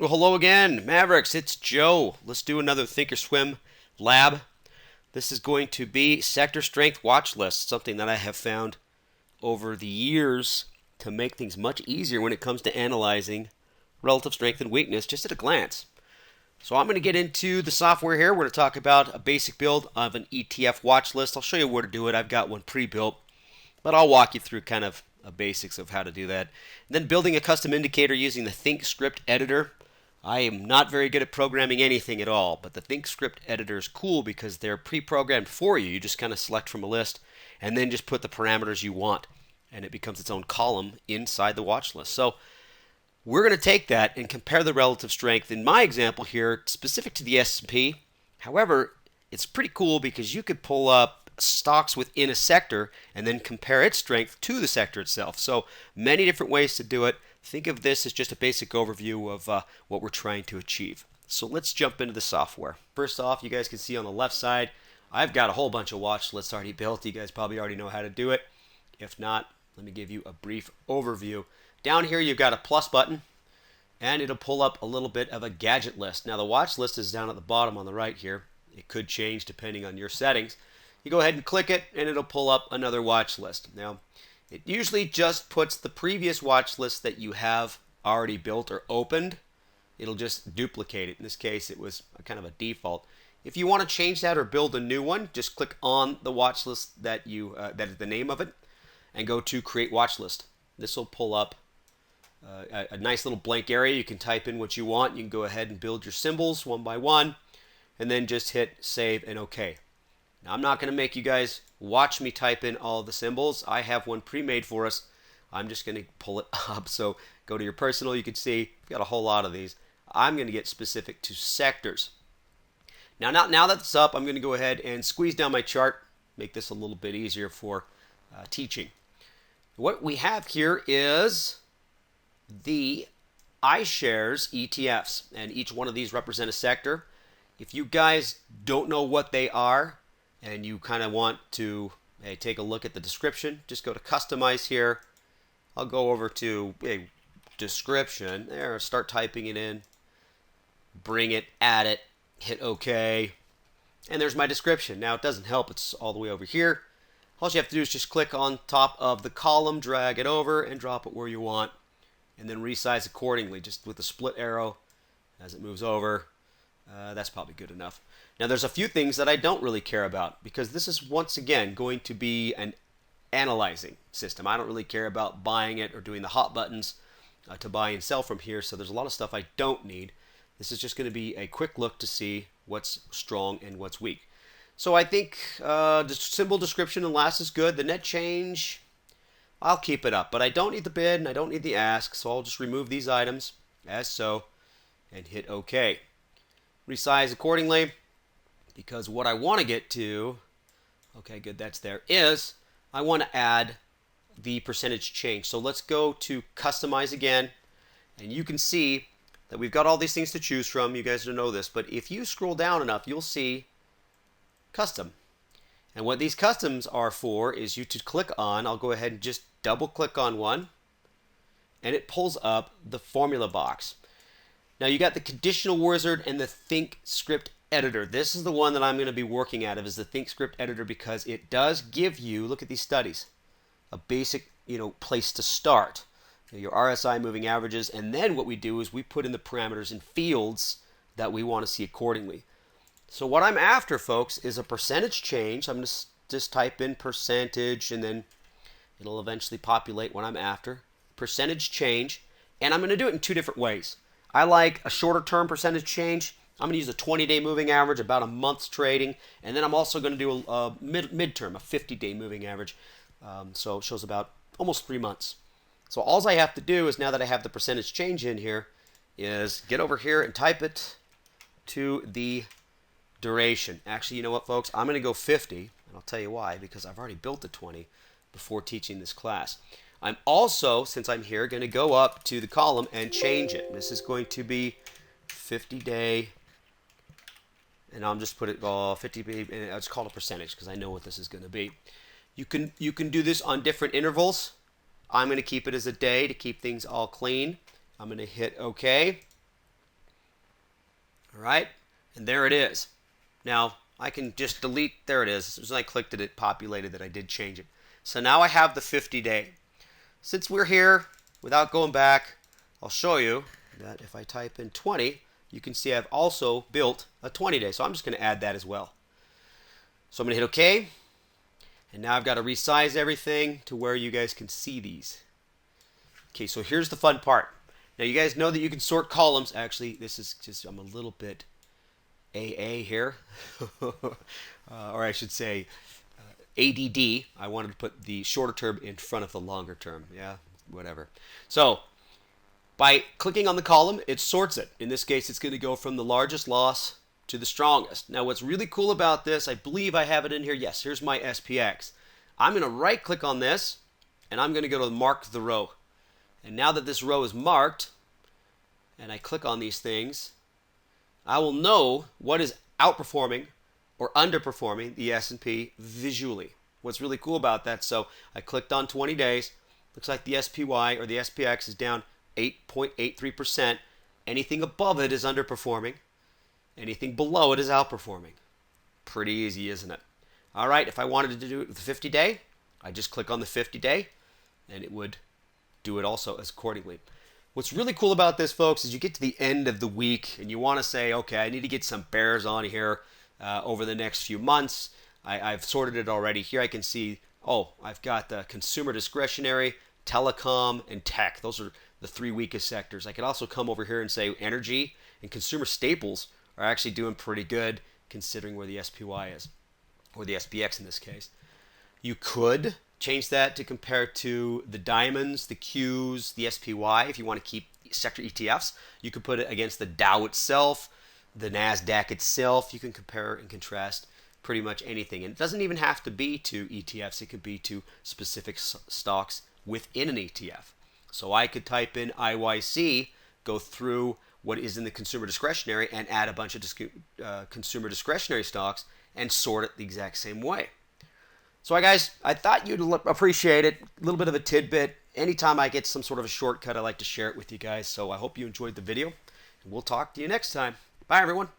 Well, hello again, Mavericks. It's Joe. Let's do another ThinkorSwim lab. This is going to be Sector Strength Watchlist, something that I have found over the years to make things much easier when it comes to analyzing relative strength and weakness just at a glance. So I'm going to get into the software here. We're going to talk about a basic build of an ETF watch list. I'll show you where to do it. I've got one pre-built, but I'll walk you through kind of the basics of how to do that. And then building a custom indicator using the ThinkScript editor. I am not very good at programming anything at all, but the ThinkScript editor is cool because they're pre-programmed for you. You just kind of select from a list and then just put the parameters you want, and it becomes its own column inside the watch list. So we're going to take that and compare the relative strength. In my example here, specific to the S&P. However, it's pretty cool because you could pull up stocks within a sector and then compare its strength to the sector itself. So many different ways to do it. Think of this as just a basic overview of what we're trying to achieve. So let's jump into the software. First off, you guys can see on the left side, I've got a whole bunch of watch lists already built. You guys probably already know how to do it. If not, let me give you a brief overview. Down here, you've got a plus button, and it'll pull up a little bit of a gadget list. Now, the watch list is down at the bottom on the right here. It could change depending on your settings. You go ahead and click it, and it'll pull up another watch list. Now, it usually just puts the previous watch list that you have already built or opened. It'll just duplicate it. In this case, it was kind of a default. If you want to change that or build a new one, just click on the watch list that is the name of it, and go to Create Watch List. This will pull up a nice little blank area. You can type in what you want. You can go ahead and build your symbols one by one, and then just hit Save and OK. Now, I'm not going to make you guys watch me type in all the symbols. I have one pre-made for us. I'm just going to pull it up. So go to your personal. You can see we've got a whole lot of these. I'm going to get specific to sectors. Now that it's up, I'm going to go ahead and squeeze down my chart, make this a little bit easier for teaching. What we have here is the iShares ETFs, and each one of these represent a sector. If you guys don't know what they are, and you kind of want to take a look at the description, just go to Customize here. I'll go over to a description. There, start typing it in. Bring it, add it, hit OK. And there's my description. Now, it doesn't help. It's all the way over here. All you have to do is just click on top of the column, drag it over, and drop it where you want. And then resize accordingly, just with the split arrow as it moves over. That's probably good enough. Now, there's a few things that I don't really care about because this is, once again, going to be an analyzing system. I don't really care about buying it or doing the hot buttons to buy and sell from here, so there's a lot of stuff I don't need. This is just going to be a quick look to see what's strong and what's weak. So I think the symbol description and last is good. The net change, I'll keep it up, but I don't need the bid and I don't need the ask, so I'll just remove these items as so and hit OK. Resize accordingly, because what I want to get to, okay, good, that's there, is I want to add the percentage change. So let's go to Customize again, and you can see that we've got all these things to choose from. You guys don't know this, but if you scroll down enough, you'll see Custom. And what these customs are for is you to click on, I'll go ahead and just double click on one, and it pulls up the formula box. Now, you got the conditional wizard and the ThinkScript editor. This is the one that I'm going to be working out of, is the ThinkScript editor, because it does give you, look at these studies, a basic place to start. Your RSI moving averages, and then what we do is we put in the parameters and fields that we want to see accordingly. So what I'm after, folks, is a percentage change. I'm going to just type in percentage, and then it'll eventually populate what I'm after. Percentage change, and I'm going to do it in two different ways. I like a shorter term percentage change. I'm going to use a 20-day moving average, about a month's trading, and then I'm also going to do a midterm, a 50-day moving average. So it shows about almost 3 months. So all I have to do is, now that I have the percentage change in here, is get over here and type it to the duration. Actually, you know what, folks? I'm going to go 50, and I'll tell you why, because I've already built a 20 before teaching this class. I'm also, since I'm here, going to go up to the column and change it. This is going to be 50-day, and I'll just put it 50, and I'll just call it a percentage because I know what this is going to be. You can do this on different intervals. I'm going to keep it as a day to keep things all clean. I'm going to hit OK. All right, and there it is. Now I can just delete, there it is. As soon as I clicked it, it populated that I did change it. So now I have the 50-day. Since we're here, without going back, I'll show you that if I type in 20, you can see I've also built a 20-day. So I'm just going to add that as well. So I'm going to hit OK. And now I've got to resize everything to where you guys can see these. Okay, so here's the fun part. Now you guys know that you can sort columns. Actually, this is just, I'm a little bit AA here. Or I should say ADD. I wanted to put the shorter term in front of the longer term. Yeah, whatever. So by clicking on the column, it sorts it. In this case, it's going to go from the largest loss to the strongest. Now what's really cool about this, I believe I have it in here. Yes, here's my SPX. I'm going to right click on this and I'm going to go to mark the row. And now that this row is marked and I click on these things, I will know what is outperforming or underperforming the S&P visually. What's really cool about that, so I clicked on 20 days. Looks like the SPY or the SPX is down 8.83%. Anything above it is underperforming. Anything below it is outperforming. Pretty easy, isn't it? All right, if I wanted to do it with the 50-day, I just click on the 50-day and it would do it also as accordingly. What's really cool about this, folks, is you get to the end of the week and you want to say, okay, I need to get some bears on here over the next few months. I've sorted it already. Here I can see, oh, I've got the consumer discretionary, telecom, and tech. Those are the three weakest sectors. I could also come over here and say energy and consumer staples are actually doing pretty good considering where the SPY is, or the SPX in this case. You could change that to compare to the diamonds, the Qs, the SPY. If you want to keep sector ETFs, you could put it against the Dow itself, the NASDAQ itself. You can compare and contrast pretty much anything. And it doesn't even have to be to ETFs. It could be to specific stocks within an ETF. So I could type in IYC, go through what is in the consumer discretionary, and add a bunch of consumer discretionary stocks and sort it the exact same way. So guys, I thought you'd appreciate it. A little bit of a tidbit. Anytime I get some sort of a shortcut, I like to share it with you guys. So I hope you enjoyed the video, and we'll talk to you next time. Bye, everyone.